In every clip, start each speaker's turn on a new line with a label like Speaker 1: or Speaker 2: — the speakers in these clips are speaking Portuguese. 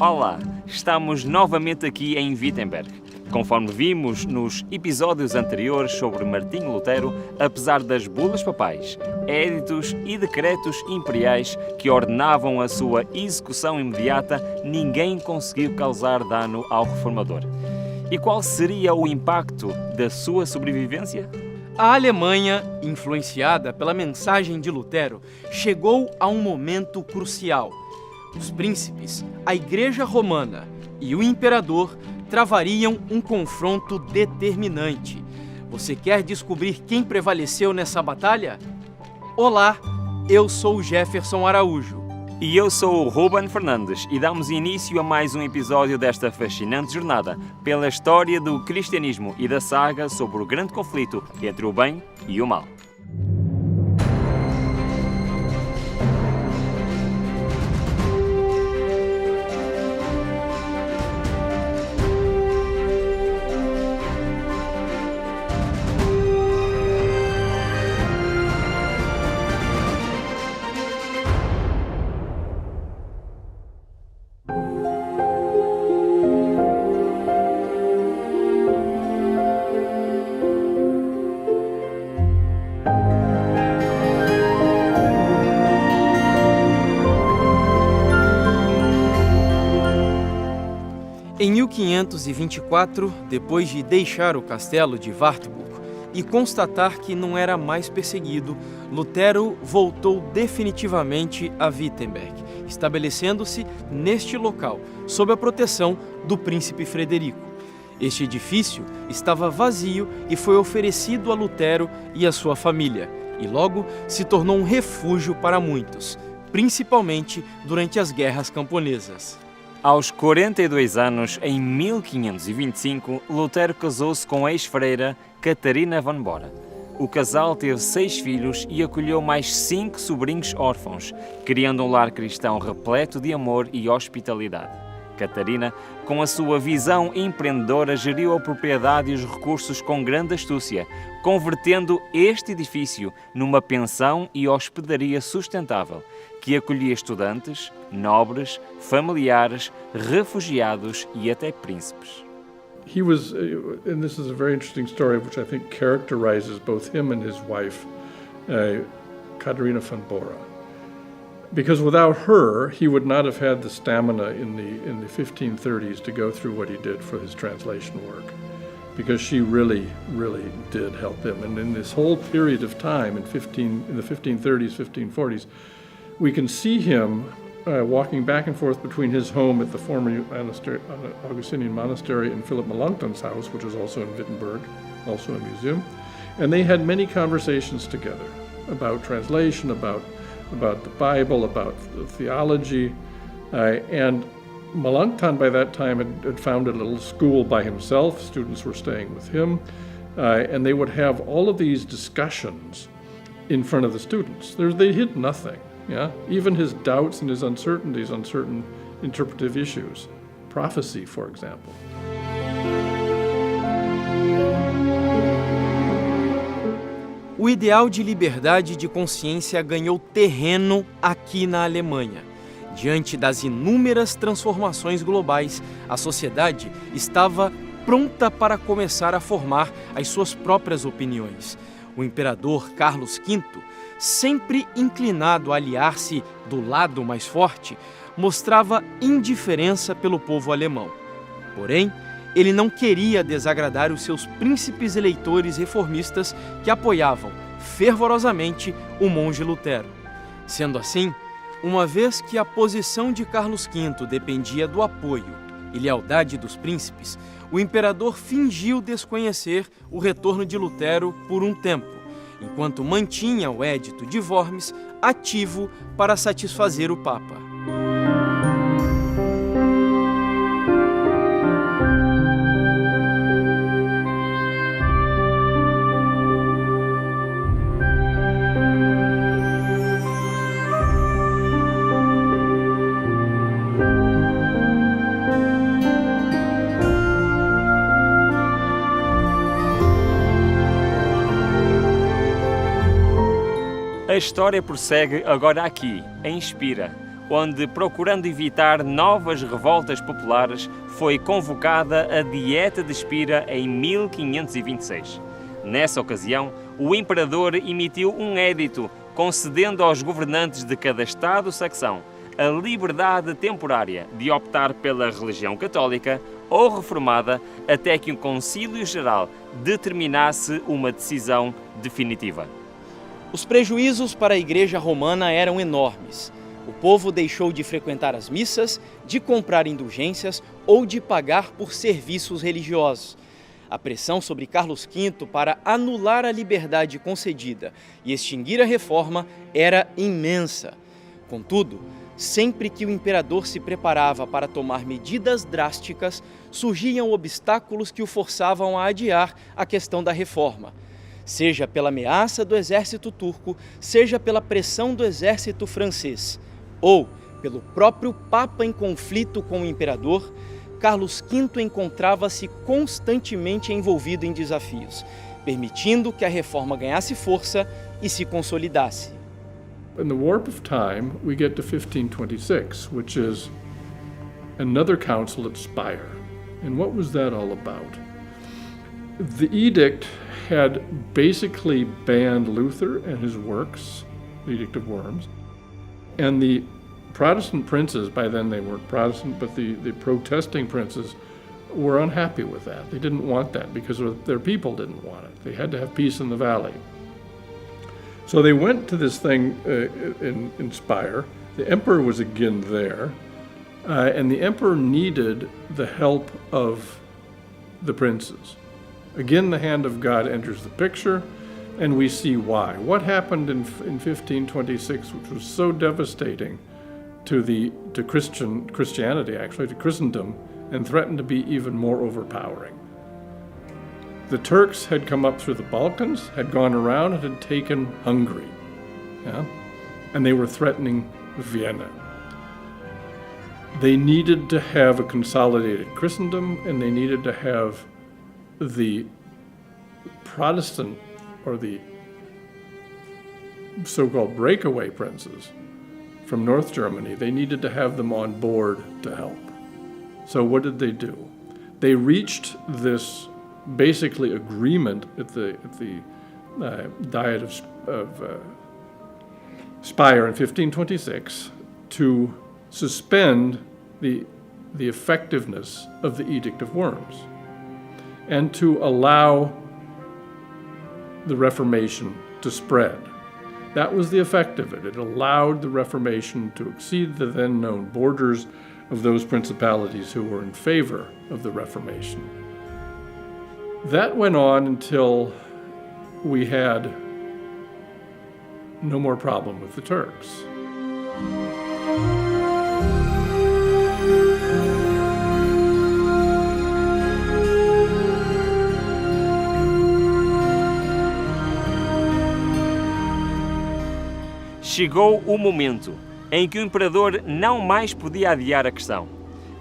Speaker 1: Olá, estamos novamente aqui em Wittenberg. Conforme vimos nos episódios anteriores sobre Martinho Lutero, apesar das bulas papais, éditos e decretos imperiais que ordenavam a sua execução imediata, ninguém conseguiu causar dano ao reformador. E qual seria o impacto da sua sobrevivência?
Speaker 2: A Alemanha, influenciada pela mensagem de Lutero, chegou a um momento crucial. Os príncipes, a Igreja Romana e o imperador travariam um confronto determinante. Você quer descobrir quem prevaleceu nessa batalha? Olá, eu sou o Jefferson Araújo.
Speaker 1: E eu sou o Ruben Fernandes e damos início a mais um episódio desta fascinante jornada pela história do cristianismo e da saga sobre o grande conflito entre o bem e o mal.
Speaker 2: Em 1524, depois de deixar o castelo de Wartburg e constatar que não era mais perseguido, Lutero voltou definitivamente a Wittenberg, estabelecendo-se neste local, sob a proteção do príncipe Frederico. Este edifício estava vazio e foi oferecido a Lutero e a sua família, e logo se tornou um refúgio para muitos, principalmente durante as guerras camponesas.
Speaker 1: Aos 42 anos, em 1525, Lutero casou-se com a ex-freira Catarina von Bora. O casal teve 6 filhos e acolheu mais 5 sobrinhos órfãos, criando um lar cristão repleto de amor e hospitalidade. Catarina, com a sua visão empreendedora, geriu a propriedade e os recursos com grande astúcia, convertendo este edifício numa pensão e hospedaria sustentável, que acolhia estudantes, nobres, familiares, refugiados e até príncipes.
Speaker 3: He was, and this is a very interesting story, which I think characterizes both him and his wife, Katharina von Bora. Because without her, he would not have had the stamina in the 1530s to go through what he did for his translation work. Because she really did help him. And in this whole period of time, in the 1530s, 1540s, we can see him walking back and forth between his home at the former Augustinian monastery and Philip Melanchthon's house, which is also in Wittenberg, also a museum. And they had many conversations together about translation, about the Bible, about theology. And Melanchthon by that time had founded a little school by himself. Students were staying with him. And they would have all of these discussions in front of the students. They hid nothing. Yeah, even his doubts and his uncertainties on certain interpretive issues. Prophecy, for example.
Speaker 2: O ideal de liberdade de consciência ganhou terreno aqui na Alemanha. Diante das inúmeras transformações globais, a sociedade estava pronta para começar a formar as suas próprias opiniões. O imperador Carlos V, sempre inclinado a aliar-se do lado mais forte, mostrava indiferença pelo povo alemão. Porém, ele não queria desagradar os seus príncipes eleitores reformistas que apoiavam fervorosamente o monge Lutero. Sendo assim, uma vez que a posição de Carlos V dependia do apoio e lealdade dos príncipes, o imperador fingiu desconhecer o retorno de Lutero por um tempo, enquanto mantinha o Edito de Worms ativo para satisfazer o Papa.
Speaker 1: A história prossegue agora aqui, em Spira, onde, procurando evitar novas revoltas populares, foi convocada a Dieta de Espira em 1526. Nessa ocasião, o imperador emitiu um édito concedendo aos governantes de cada estado saxão a liberdade temporária de optar pela religião católica ou reformada até que um concílio geral determinasse uma decisão definitiva.
Speaker 2: Os prejuízos para a Igreja Romana eram enormes. O povo deixou de frequentar as missas, de comprar indulgências ou de pagar por serviços religiosos. A pressão sobre Carlos V para anular a liberdade concedida e extinguir a reforma era imensa. Contudo, sempre que o imperador se preparava para tomar medidas drásticas, surgiam obstáculos que o forçavam a adiar a questão da reforma. Seja pela ameaça do exército turco, seja pela pressão do exército francês, ou pelo próprio Papa em conflito com o imperador, Carlos V encontrava-se constantemente envolvido em desafios, permitindo que a reforma ganhasse força e se consolidasse.
Speaker 3: In the warp of time, we get to 1526, which is another council at Speyer. And what was that all about? The edict had basically banned Luther and his works, the Edict of Worms, and the Protestant princes, by then they weren't Protestant, but the protesting princes were unhappy with that. They didn't want that because their people didn't want it. They had to have peace in the valley. So they went to this thing in Speyer. The emperor was again there, and the emperor needed the help of the princes. Again, the hand of God enters the picture, and we see why. What happened in 1526, which was so devastating to Christianity, actually, to Christendom, and threatened to be even more overpowering. The Turks had come up through the Balkans, had gone around and had taken Hungary, and they were threatening Vienna. They needed to have a consolidated Christendom, and they needed to have the Protestant, or the so-called breakaway princes from North Germany, they needed to have them on board to help. So what did they do? They reached this basically agreement at the Diet of Speyer in 1526 to suspend the effectiveness of the Edict of Worms and to allow the Reformation to spread. That was the effect of it. It allowed the Reformation to exceed the then known borders of those principalities who were in favor of the Reformation. That went on until we had no more problem with the Turks.
Speaker 1: Chegou o momento em que o imperador não mais podia adiar a questão.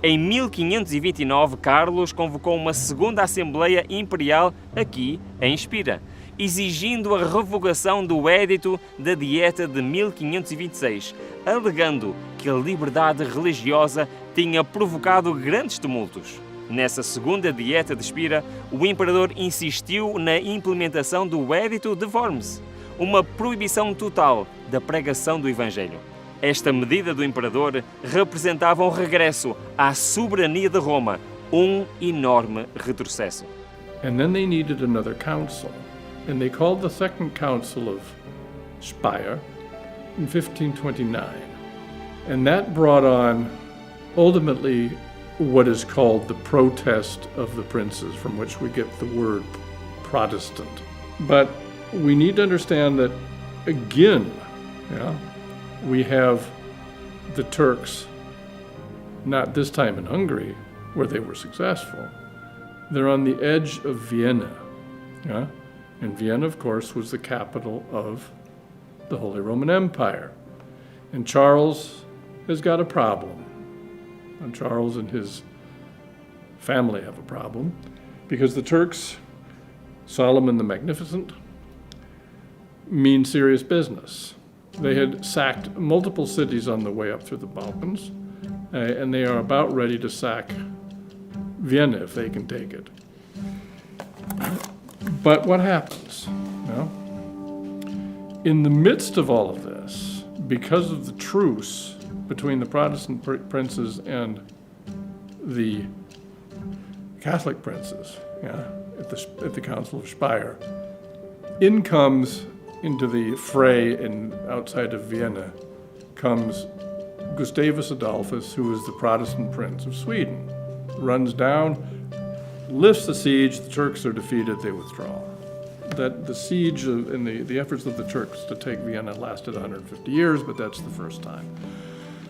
Speaker 1: Em 1529, Carlos convocou uma segunda Assembleia Imperial aqui, em Espira, exigindo a revogação do Édito da Dieta de 1526, alegando que a liberdade religiosa tinha provocado grandes tumultos. Nessa segunda Dieta de Espira, o imperador insistiu na implementação do Édito de Worms, uma proibição total da pregação do Evangelho. Esta medida do imperador representava um regresso à soberania de Roma, enorme retrocesso.
Speaker 3: And then they needed another council, and they called the Second Council of Speyer in 1529. And that brought on, ultimately, what is called the protest of the princes, from which we get the word Protestant. But we need to understand that, again, we have the Turks, not this time in Hungary, where they were successful. They're on the edge of Vienna. And Vienna, of course, was the capital of the Holy Roman Empire. And Charles has got a problem. And Charles and his family have a problem because the Turks, Solomon the Magnificent, mean serious business. They had sacked multiple cities on the way up through the Balkans, and they are about ready to sack Vienna if they can take it. But what happens? Well, in the midst of all of this, because of the truce between the Protestant princes and the Catholic princes, at the Council of Speyer, in comes into the fray outside of Vienna comes Gustavus Adolphus, who is the Protestant prince of Sweden. Runs down, lifts the siege, the Turks are defeated, they withdraw. That the siege and the efforts of the Turks to take Vienna lasted 150 years, but that's the first time.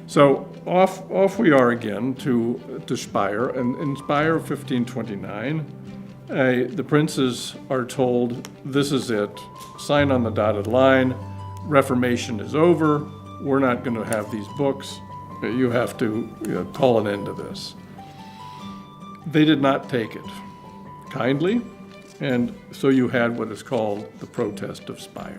Speaker 3: So off we are again to Speyer, and in Speyer of 1529, the princes are told, this is it, sign on the dotted line, Reformation is over, we're not going to have these books, you have to call an end to this. They did not take it kindly, and so you had what is called the Protest of Speyer.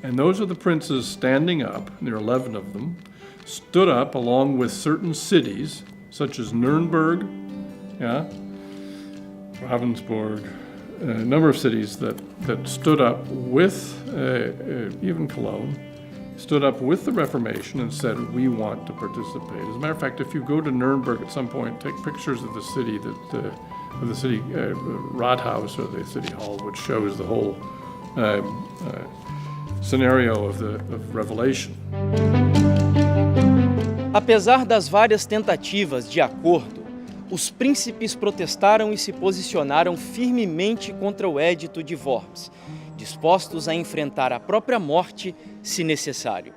Speaker 3: And those are the princes standing up, and there are 11 of them, stood up along with certain cities, such as Nuremberg, Ravensburg, a number of cities that stood up with, even Cologne, stood up with the Reformation and said, we want to participate. As a matter of fact, if you go to Nuremberg at some point, take pictures of the city, Rathaus, or the city hall, which shows the whole scenario of Revelation.
Speaker 2: Apesar das várias tentativas de acordo, os príncipes protestaram e se posicionaram firmemente contra o Edito de Worms, dispostos a enfrentar a própria morte, se necessário.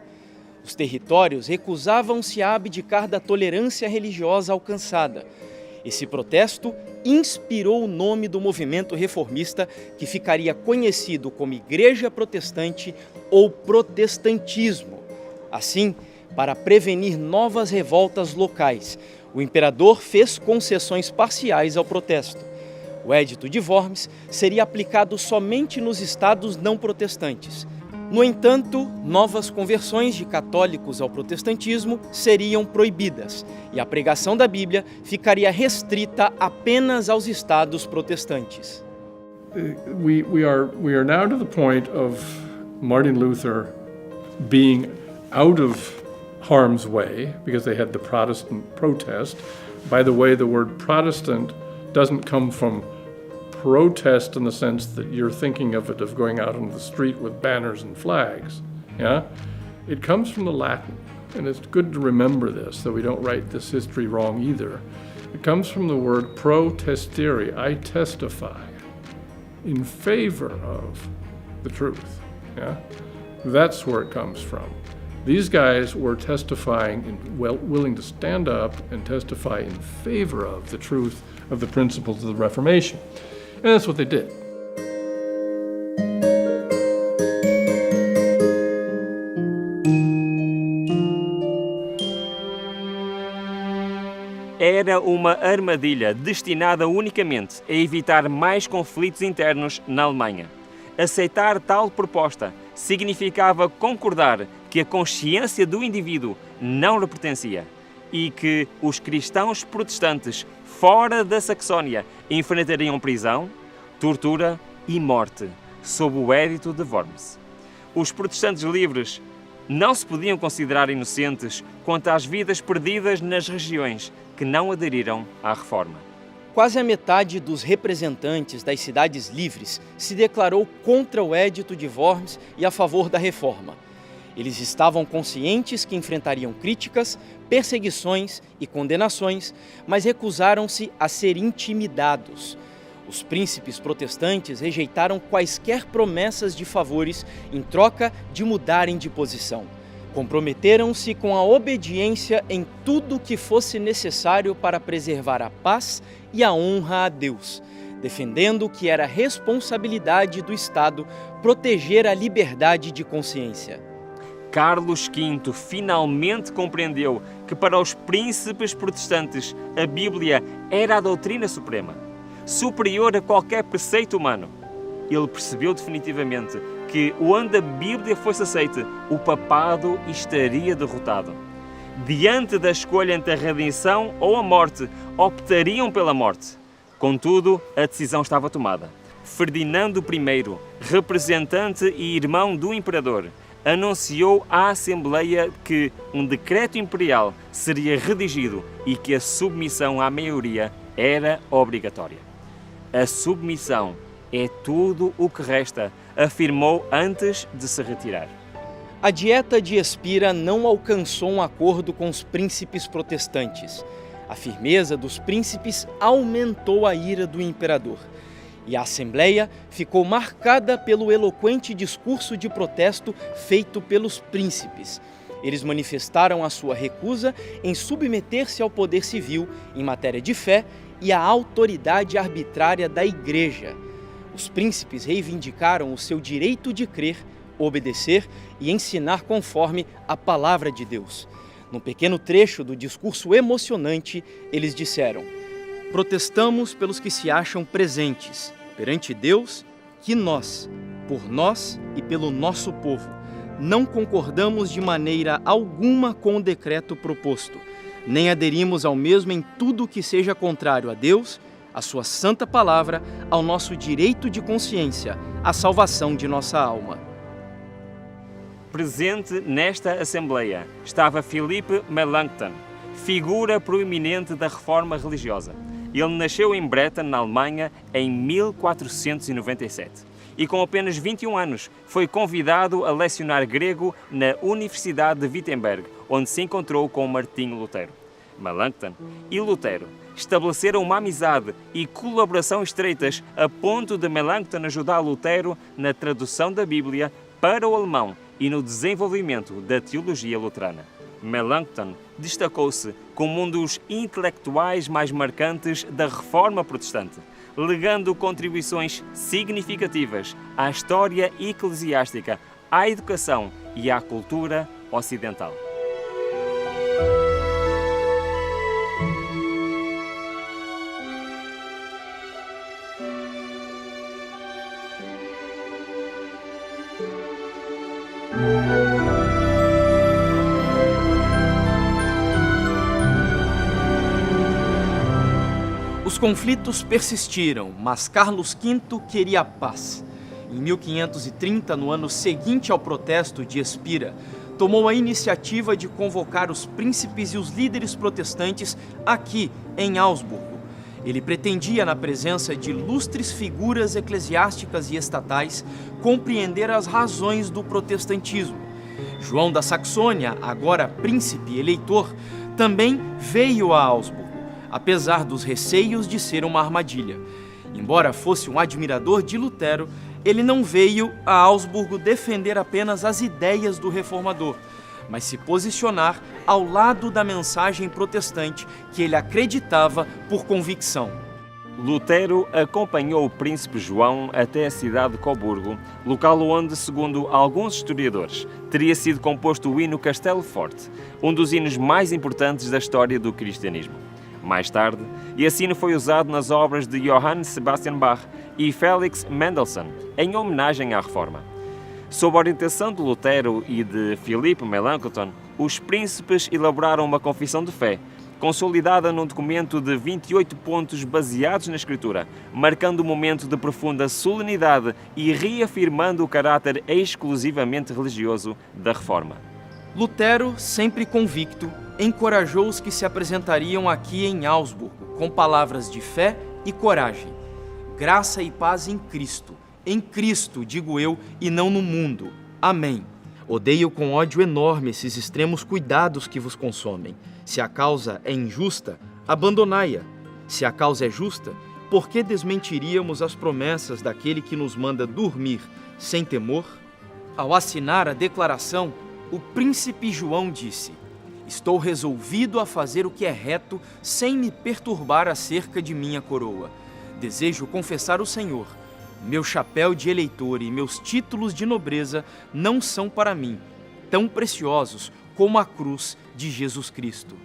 Speaker 2: Os territórios recusavam-se a abdicar da tolerância religiosa alcançada. Esse protesto inspirou o nome do movimento reformista, que ficaria conhecido como Igreja Protestante ou Protestantismo. Assim, para prevenir novas revoltas locais, o imperador fez concessões parciais ao protesto. O Edito de Worms seria aplicado somente nos estados não protestantes. No entanto, novas conversões de católicos ao protestantismo seriam proibidas e a pregação da Bíblia ficaria restrita apenas aos estados protestantes.
Speaker 3: We are now to the point of Martin Luther being out of harm's way because they had the Protestant protest. By the way, the word Protestant doesn't come from protest in the sense that you're thinking of it of going out on the street with banners and flags. It comes from the Latin, and it's good to remember this, so we don't write this history wrong either. It comes from the word protestere, I testify in favor of the truth. That's where it comes from. These guys were testifying and willing to stand up and testify in favor of the truth of the principles of the Reformation. And that's what they did.
Speaker 1: Era uma armadilha destinada unicamente a evitar mais conflitos internos na Alemanha. Aceitar tal proposta significava concordar que a consciência do indivíduo não lhe pertencia e que os cristãos protestantes fora da Saxónia enfrentariam prisão, tortura e morte sob o Edito de Worms. Os protestantes livres não se podiam considerar inocentes quanto às vidas perdidas nas regiões que não aderiram à reforma.
Speaker 2: Quase a metade dos representantes das cidades livres se declarou contra o Edito de Worms e a favor da reforma. Eles estavam conscientes que enfrentariam críticas, perseguições e condenações, mas recusaram-se a ser intimidados. Os príncipes protestantes rejeitaram quaisquer promessas de favores em troca de mudarem de posição. Comprometeram-se com a obediência em tudo que fosse necessário para preservar a paz e a honra a Deus, defendendo que era responsabilidade do Estado proteger a liberdade de consciência.
Speaker 1: Carlos V finalmente compreendeu que para os príncipes protestantes a Bíblia era a doutrina suprema, superior a qualquer preceito humano. Ele percebeu definitivamente que, onde a Bíblia fosse aceita, o papado estaria derrotado. Diante da escolha entre a redenção ou a morte, optariam pela morte. Contudo, a decisão estava tomada. Ferdinando I, representante e irmão do imperador, anunciou à Assembleia que um decreto imperial seria redigido e que a submissão à maioria era obrigatória. A submissão é tudo o que resta, afirmou antes de se retirar.
Speaker 2: A Dieta de Espira não alcançou um acordo com os príncipes protestantes. A firmeza dos príncipes aumentou a ira do imperador. E a Assembleia ficou marcada pelo eloquente discurso de protesto feito pelos príncipes. Eles manifestaram a sua recusa em submeter-se ao poder civil em matéria de fé e à autoridade arbitrária da Igreja. Os príncipes reivindicaram o seu direito de crer, obedecer e ensinar conforme a palavra de Deus. Num pequeno trecho do discurso emocionante, eles disseram: protestamos pelos que se acham presentes perante Deus, que nós, por nós e pelo nosso povo, não concordamos de maneira alguma com o decreto proposto, nem aderimos ao mesmo em tudo que seja contrário a Deus, a sua santa palavra, ao nosso direito de consciência, à salvação de nossa alma.
Speaker 1: Presente nesta Assembleia estava Philippe Melanchthon, figura proeminente da reforma religiosa. Ele nasceu em Bretten, na Alemanha, em 1497 e com apenas 21 anos foi convidado a lecionar grego na Universidade de Wittenberg, onde se encontrou com Martinho Lutero. Melanchthon e Lutero estabeleceram uma amizade e colaboração estreitas a ponto de Melanchthon ajudar Lutero na tradução da Bíblia para o alemão e no desenvolvimento da teologia luterana. Melanchthon destacou-se como um dos intelectuais mais marcantes da Reforma Protestante, legando contribuições significativas à história eclesiástica, à educação e à cultura ocidental.
Speaker 2: Os conflitos persistiram, mas Carlos V queria a paz. Em 1530, no ano seguinte ao protesto de Espira, tomou a iniciativa de convocar os príncipes e os líderes protestantes aqui em Augsburgo. Ele pretendia, na presença de ilustres figuras eclesiásticas e estatais, compreender as razões do protestantismo. João da Saxônia, agora príncipe eleitor, também veio a Augsburgo, apesar dos receios de ser uma armadilha. Embora fosse um admirador de Lutero, ele não veio a Augsburgo defender apenas as ideias do reformador, mas se posicionar ao lado da mensagem protestante que ele acreditava por convicção.
Speaker 1: Lutero acompanhou o príncipe João até a cidade de Coburgo, local onde, segundo alguns historiadores, teria sido composto o hino Castelo Forte, um dos hinos mais importantes da história do cristianismo. Mais tarde, esse hino foi usado nas obras de Johann Sebastian Bach e Felix Mendelssohn, em homenagem à Reforma. Sob a orientação de Lutero e de Philippe Melanchthon, os príncipes elaboraram uma confissão de fé, consolidada num documento de 28 pontos baseados na Escritura, marcando um momento de profunda solenidade e reafirmando o caráter exclusivamente religioso da Reforma.
Speaker 2: Lutero, sempre convicto, encorajou os que se apresentariam aqui em Augsburgo com palavras de fé e coragem. Graça e paz em Cristo, digo eu, e não no mundo. Amém. Odeio com ódio enorme esses extremos cuidados que vos consomem. Se a causa é injusta, abandonai-a. Se a causa é justa, por que desmentiríamos as promessas daquele que nos manda dormir sem temor? Ao assinar a declaração, o príncipe João disse: estou resolvido a fazer o que é reto sem me perturbar acerca de minha coroa. Desejo confessar ao Senhor. Meu chapéu de eleitor e meus títulos de nobreza não são para mim tão preciosos como a cruz de Jesus Cristo.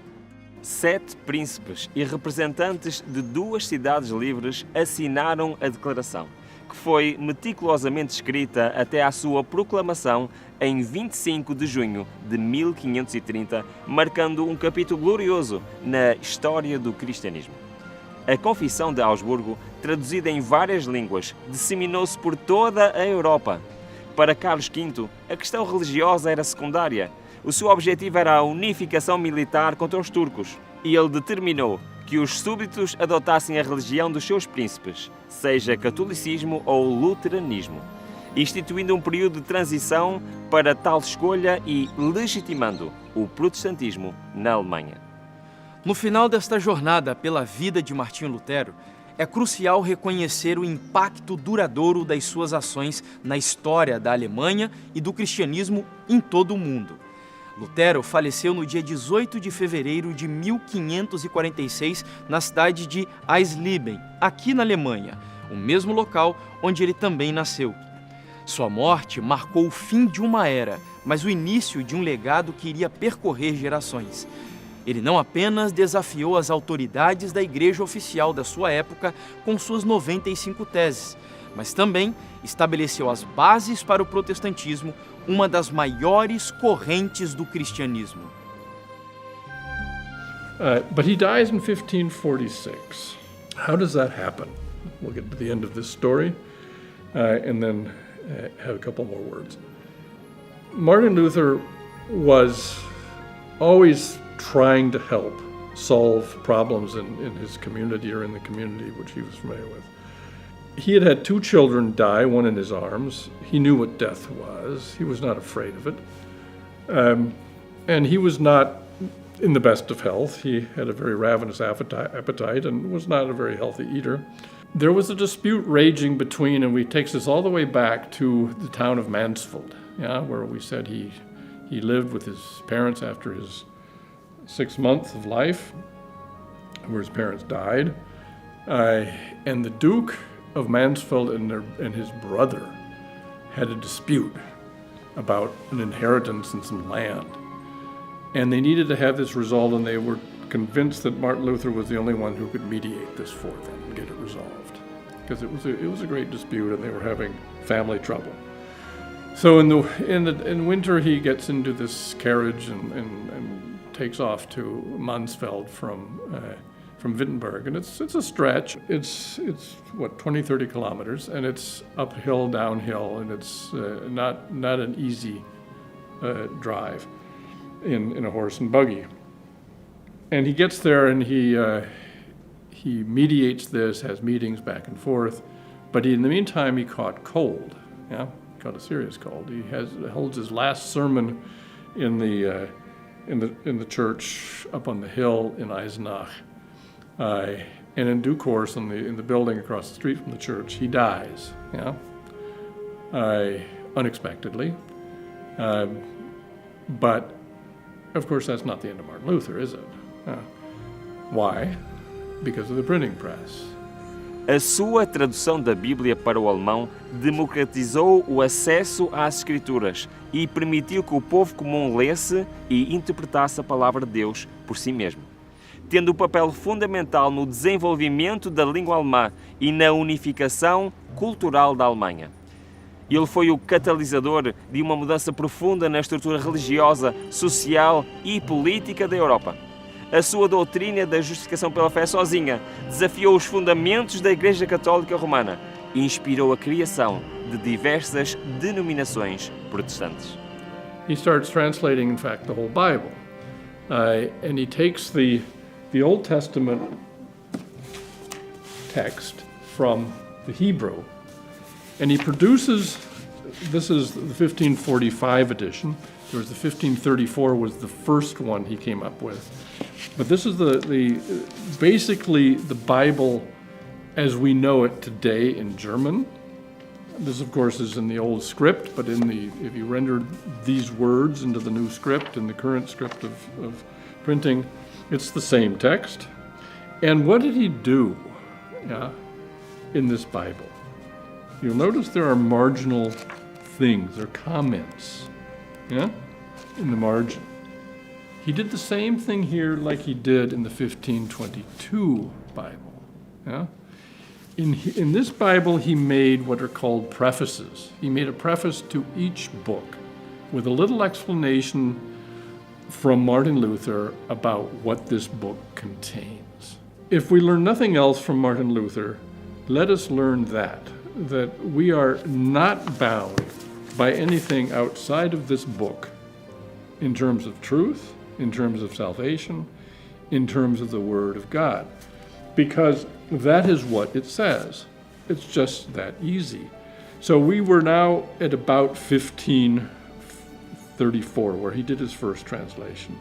Speaker 1: 7 príncipes e representantes de 2 cidades livres assinaram a declaração, que foi meticulosamente escrita até à sua proclamação em 25 de junho de 1530, marcando um capítulo glorioso na história do cristianismo. A Confissão de Augsburgo, traduzida em várias línguas, disseminou-se por toda a Europa. Para Carlos V, a questão religiosa era secundária. O seu objetivo era a unificação militar contra os turcos, e ele determinou que os súbditos adotassem a religião dos seus príncipes, seja catolicismo ou luteranismo, instituindo um período de transição para tal escolha e legitimando o protestantismo na Alemanha.
Speaker 2: No final desta jornada pela vida de Martinho Lutero, é crucial reconhecer o impacto duradouro das suas ações na história da Alemanha e do cristianismo em todo o mundo. Lutero faleceu no dia 18 de fevereiro de 1546 na cidade de Eisleben, aqui na Alemanha, o mesmo local onde ele também nasceu. Sua morte marcou o fim de uma era, mas o início de um legado que iria percorrer gerações. Ele não apenas desafiou as autoridades da Igreja Oficial da sua época com suas 95 teses, mas também estabeleceu as bases para o protestantismo, uma das maiores correntes do cristianismo.
Speaker 3: But he dies in 1546. How does that happen? We'll get to the end of this story and then have a couple more words. Martin Luther was always trying to help solve problems in his community or in the community which he was familiar with. He had had 2 children die, one in his arms. He knew what death was. He was not afraid of it. And he was not in the best of health. He had a very ravenous appetite and was not a very healthy eater. There was a dispute raging between, and it takes us all the way back to the town of Mansfeld, where we said he lived with his parents after his 6th month of life, where his parents died. And the Duke of Mansfeld and his brother had a dispute about an inheritance and some land. And they needed to have this resolved, and they were convinced that Martin Luther was the only one who could mediate this for them and get it resolved. Because it was a great dispute, and they were having family trouble. So in winter, he gets into this carriage and takes off to Mansfeld from Wittenberg, and it's a stretch. It's 20-30 kilometers, and it's uphill, downhill, and it's not an easy drive in a horse and buggy. And he gets there, and he mediates this, has meetings back and forth, but in the meantime he caught cold. Caught a serious cold. He holds his last sermon in the church up on the hill in Eisenach. And in due course, in the building across the street from the church, he dies, unexpectedly. But, of course, that's not the end of Martin Luther, is it? Why? Because of the printing press.
Speaker 1: A sua tradução da Bíblia para o alemão democratizou o acesso às Escrituras e permitiu que o povo comum lesse e interpretasse a palavra de Deus por si mesmo, tendo um papel fundamental no desenvolvimento da língua alemã e na unificação cultural da Alemanha. Ele foi o catalisador de uma mudança profunda na estrutura religiosa, social e política da Europa. A sua doutrina da justificação pela fé sozinha desafiou os fundamentos da Igreja Católica Romana e inspirou a criação de diversas denominações protestantes.
Speaker 3: He starts translating, in fact, the whole Bible. And he takes the Old Testament text from the Hebrew, and he produces, this is the 1545 edition. There was the 1534 was the first one he came up with. But this is basically the Bible as we know it today in German. This, of course, is in the old script, but if you render these words into the new script, in the current script of printing, it's the same text. And what did he do in this Bible? You'll notice there are marginal things or comments in the margin. He did the same thing here like he did in the 1522 Bible. In this Bible, he made what are called prefaces. He made a preface to each book with a little explanation from Martin Luther about what this book contains. If we learn nothing else from Martin Luther, let us learn that we are not bound by anything outside of this book in terms of truth, in terms of salvation, in terms of the Word of God, because that is what it says. It's just that easy. So we were now at about 1534, where he did his first translation.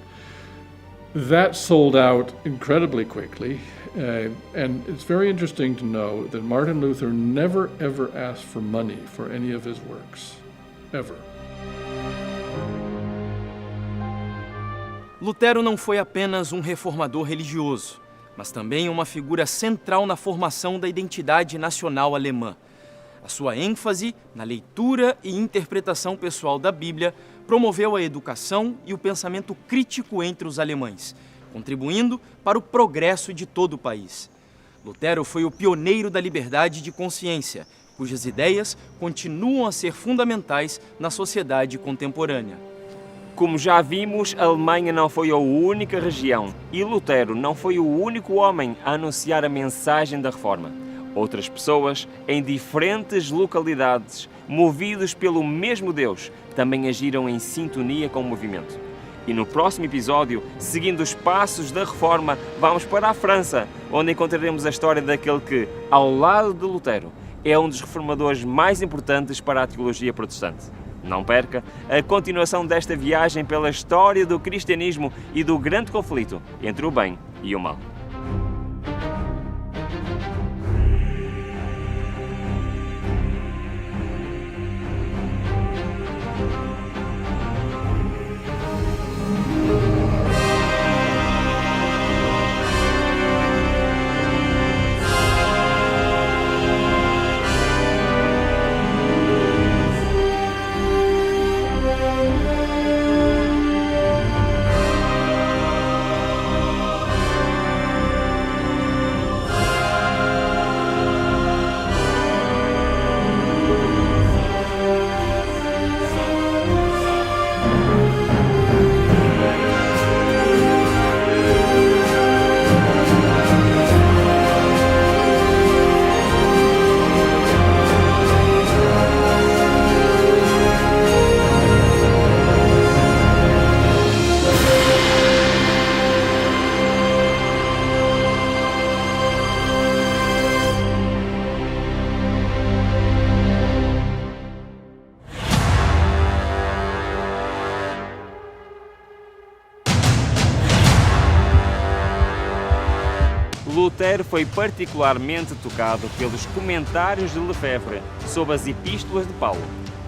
Speaker 3: That sold out incredibly quickly, and it's very interesting to know that Martin Luther never ever asked for money for any of his works, ever.
Speaker 2: Lutero não foi apenas um reformador religioso, mas também uma figura central na formação da identidade nacional alemã. A sua ênfase na leitura e interpretação pessoal da Bíblia promoveu a educação e o pensamento crítico entre os alemães, contribuindo para o progresso de todo o país. Lutero foi o pioneiro da liberdade de consciência, cujas ideias continuam a ser fundamentais na sociedade contemporânea.
Speaker 1: Como já vimos, a Alemanha não foi a única região e Lutero não foi o único homem a anunciar a mensagem da Reforma. Outras pessoas, em diferentes localidades, movidos pelo mesmo Deus, também agiram em sintonia com o movimento. E no próximo episódio, seguindo os passos da Reforma, vamos para a França, onde encontraremos a história daquele que, ao lado de Lutero, é um dos reformadores mais importantes para a teologia protestante. Não perca a continuação desta viagem pela história do cristianismo e do grande conflito entre o bem e o mal. Lutero foi particularmente tocado pelos comentários de Lefebvre sobre as epístolas de Paulo,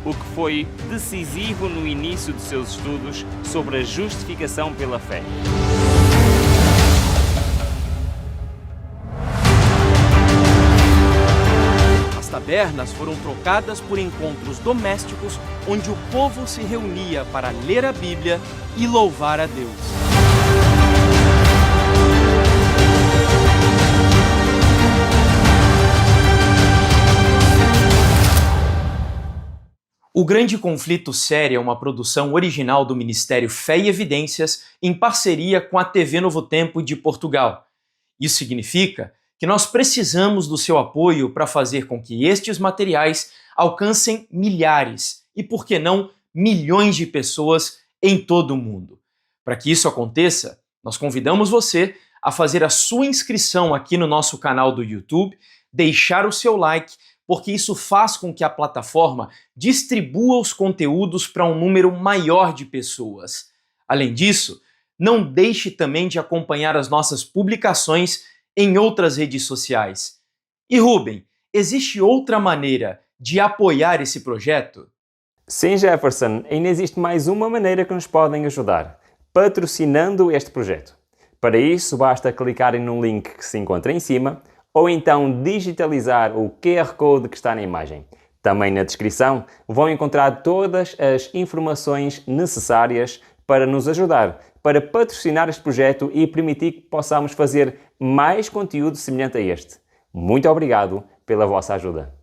Speaker 1: o que foi decisivo no início de seus estudos sobre a justificação pela fé.
Speaker 2: As tabernas foram trocadas por encontros domésticos onde o povo se reunia para ler a Bíblia e louvar a Deus. O Grande Conflito Série é uma produção original do Ministério Fé e Evidências em parceria com a TV Novo Tempo de Portugal. Isso significa que nós precisamos do seu apoio para fazer com que estes materiais alcancem milhares e, por que não, milhões de pessoas em todo o mundo. Para que isso aconteça, nós convidamos você a fazer a sua inscrição aqui no nosso canal do YouTube, deixar o seu like, porque isso faz com que a plataforma distribua os conteúdos para um número maior de pessoas. Além disso, não deixe também de acompanhar as nossas publicações em outras redes sociais. E Ruben, existe outra maneira de apoiar esse projeto?
Speaker 1: Sim, Jefferson, ainda existe mais uma maneira que nos podem ajudar, patrocinando este projeto. Para isso, basta clicarem no link que se encontra em cima, ou então digitalizar o QR Code que está na imagem. Também na descrição vão encontrar todas as informações necessárias para nos ajudar, para patrocinar este projeto e permitir que possamos fazer mais conteúdo semelhante a este. Muito obrigado pela vossa ajuda.